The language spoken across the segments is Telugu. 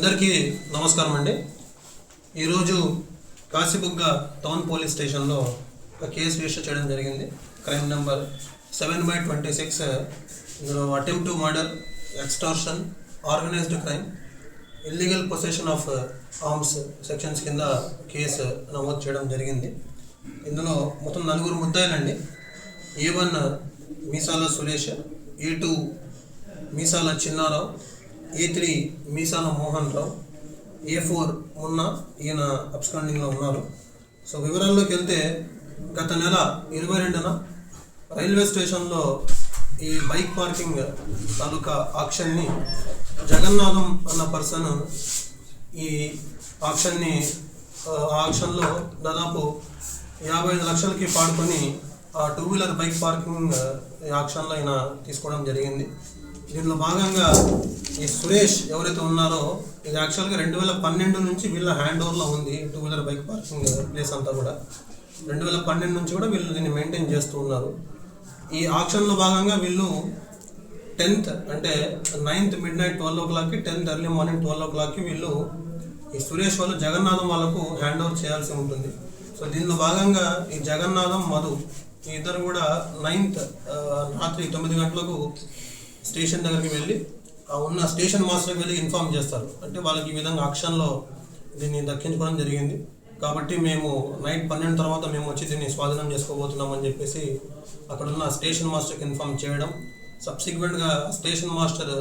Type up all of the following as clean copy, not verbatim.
అందరికీ నమస్కారం అండి. ఈరోజు కాశీబుగ్గ టౌన్ పోలీస్ స్టేషన్లో ఒక కేసు రిజిస్టర్ చేయడం జరిగింది. Crime number 7/26. ఇందులో attempt to murder, extortion, organised crime, illegal possession of arms sections కింద కేసు నమోదు చేయడం జరిగింది. ఇందులో మొత్తం 4 ముద్దాయిలండి. A1 మీసాల సురేష్, A2 మీసాల చిన్నారావు, A3 మీసాల మోహన్ రావు, A4 మున్నా, ఈయన అబ్స్కాండింగ్లో ఉన్నారు. సో వివరాల్లోకి వెళ్తే గత నెల 22న రైల్వే స్టేషన్లో ఈ బైక్ పార్కింగ్ తాలూకా ఆక్షన్ని జగన్నాథం అన్న పర్సన్ ఈ ఆక్షన్లో దాదాపు 55 లక్షలకి పాడుకొని ఆ 2 వీలర్ బైక్ పార్కింగ్ ఆక్షన్లో ఆయన తీసుకోవడం జరిగింది. దీనిలో భాగంగా ఈ సురేష్ ఎవరైతే ఉన్నారో ఇది యాక్చువల్గా 2012 నుంచి వీళ్ళ హ్యాండ్ ఓవర్లో ఉంది. 2 వీలర్ బైక్ పార్కింగ్ ప్లేస్ అంతా కూడా 2012 నుంచి కూడా వీళ్ళు దీన్ని మెయింటైన్ చేస్తూ ఉన్నారు. ఈ ఆక్షన్లో భాగంగా వీళ్ళు 10th అంటే 9th midnight 12 o'clockకి, 10th early morning 12 o'clockకి వీళ్ళు ఈ సురేష్ వాళ్ళు జగన్నాథం వాళ్ళకు హ్యాండ్ ఓవర్ చేయాల్సి ఉంటుంది. సో దీనిలో భాగంగా ఈ జగన్నాథం, మధు ఈ ఇద్దరు కూడా 9th రాత్రి 9 గంటలకు స్టేషన్ దగ్గరికి వెళ్ళి ఉన్న స్టేషన్ మాస్టర్కి వెళ్ళి ఇన్ఫార్మ్ చేస్తారు. అంటే వాళ్ళకి ఈ విధంగా ఆక్షన్లో దీన్ని దక్కించుకోవడం జరిగింది కాబట్టి మేము నైట్ 12 తర్వాత మేము వచ్చి దీన్ని స్వాధీనం చేసుకోబోతున్నామని చెప్పేసి అక్కడున్న స్టేషన్ మాస్టర్కి ఇన్ఫార్మ్ చేయడం. సబ్సిక్వెంట్గా స్టేషన్ మాస్టర్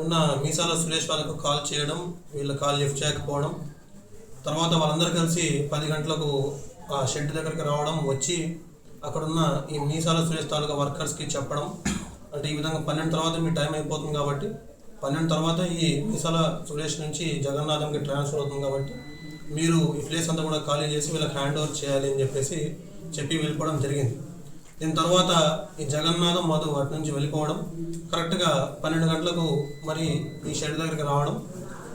ఉన్న మీసాల సురేష్ వాళ్ళకు కాల్ చేయడం, వీళ్ళ కాల్ లిఫ్ట్ చేయకపోవడం, తర్వాత వాళ్ళందరూ కలిసి 10 గంటలకు ఆ షెడ్ దగ్గరికి రావడం, వచ్చి అక్కడున్న ఈ మీసాల సురేష్ తాలూకా వర్కర్స్కి చెప్పడం. అంటే ఈ విధంగా 12 తర్వాత మీ టైం అయిపోతుంది కాబట్టి 12 తర్వాత ఈ మీసాల సురేష్ నుంచి జగన్నాథంకి ట్రాన్స్ఫర్ అవుతుంది కాబట్టి మీరు ఈ ప్లేస్ అంతా కూడా ఖాళీ చేసి వీళ్ళకి హ్యాండ్ ఓవర్ చేయాలి అని చెప్పి వెళ్ళిపోవడం జరిగింది. దీని తర్వాత ఈ జగన్నాథం, మధు అటు నుంచి వెళ్ళిపోవడం, కరెక్ట్గా 12 గంటలకు మరి ఈ షెడ్ దగ్గరికి రావడం.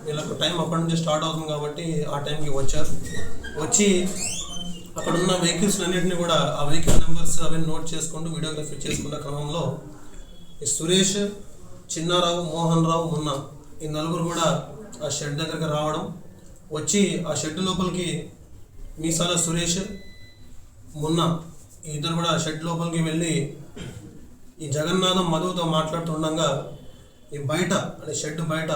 వీళ్ళకు టైం అప్పటి నుంచి స్టార్ట్ అవుతుంది కాబట్టి ఆ టైంకి వచ్చారు. వచ్చి అక్కడ ఉన్న వెహికల్స్ అన్నింటినీ కూడా ఆ వెహికల్ నెంబర్స్ అవన్నీ నోట్ చేసుకుంటూ వీడియోగ్రఫీ చేసుకున్న క్రమంలో ఈ సురేష్, చిన్నారావు, మోహన్ రావు, మున్నా ఈ 4 కూడా ఆ షెడ్ దగ్గరికి రావడం, వచ్చి ఆ షెడ్ లోపలికి మీసాల సురేష్, మున్నా ఈ ఇద్దరు కూడా షెడ్ లోపలికి వెళ్ళి ఈ జగన్నాథం, మధుతో మాట్లాడుతుండగా ఈ బయట అంటే షెడ్ బయట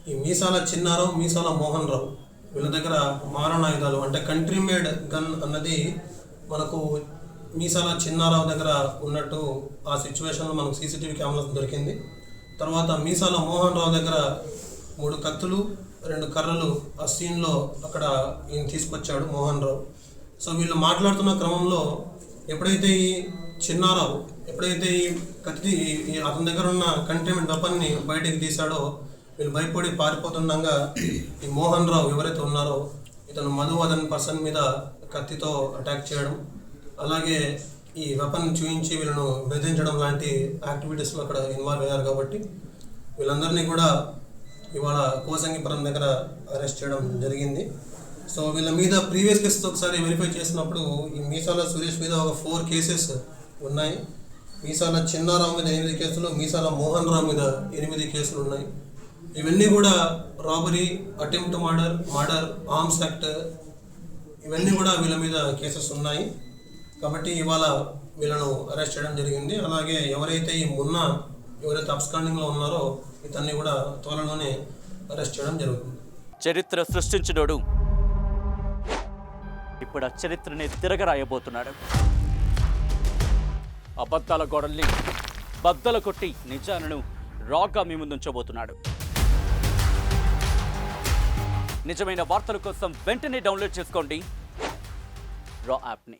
ఈ మీసాల చిన్నారావు, మీసాల మోహన్ రావు వీళ్ళ దగ్గర మారణాయుధాలు అంటే కంట్రీ మేడ్ గన్ అన్నది మనకు మీసాల చిన్నారావు దగ్గర ఉన్నట్టు ఆ సిచ్యువేషన్లో మనకు సీసీటీవీ కెమెరాస్ దొరికింది. తర్వాత మీసాల మోహన్ రావు దగ్గర 3 కత్తులు, 2 కర్రలు ఆ సీన్లో అక్కడ ఈయన తీసుకొచ్చాడు మోహన్ రావు. సో వీళ్ళు మాట్లాడుతున్న క్రమంలో ఎప్పుడైతే ఈ చిన్నారావు ఈ కత్తి అతని దగ్గర ఉన్న కంటైన్మెంట్ వెపన్ని బయటికి తీశాడో వీళ్ళు భయపడి పారిపోతుండగా ఈ మోహన్ రావు ఎవరైతే ఉన్నారో ఇతను మధు అతని పర్సన్ మీద కత్తితో అటాక్ చేయడం, అలాగే ఈ వెపన్ చూపించి వీళ్ళను బెదిరించడం లాంటి యాక్టివిటీస్లో అక్కడ ఇన్వాల్వ్ అయ్యారు కాబట్టి వీళ్ళందరినీ కూడా ఇవాళ కోసంగిపురం దగ్గర అరెస్ట్ చేయడం జరిగింది. సో వీళ్ళ మీద ప్రీవియస్ కేసెస్ ఒకసారి వెరిఫై చేసినప్పుడు ఈ మీసాల సురేష్ మీద ఒక 4 కేసెస్ ఉన్నాయి. మీసాల చిన్నారావు మీద 8 కేసులు, మీసాల మోహన్ రావు మీద 8 కేసులు ఉన్నాయి. ఇవన్నీ కూడా robbery, attempt murder, arms act ఇవన్నీ కూడా వీళ్ళ మీద కేసెస్ ఉన్నాయి కాబట్టి ఇవాళ వీళ్ళను అరెస్ట్ చేయడం జరిగింది. అలాగే ఎవరైతే ఈ మున్నా ఎవరైతే అబ్స్కాండింగ్లో ఉన్నారో ఇతన్ని కూడా త్వరలోనే అరెస్ట్ చేయడం జరుగుతుంది. చరిత్ర సృష్టించినోడు ఇప్పుడు ఆ చరిత్రని తిరగరాయబోతున్నాడు. అబద్ధాల గోడల్ని బద్దలు కొట్టి నిజాలను రాగా మీ ముందుంచబోతున్నాడు. నిజమైన వార్తల కోసం వెంటనే డౌన్లోడ్ చేసుకోండి రా యాప్ని.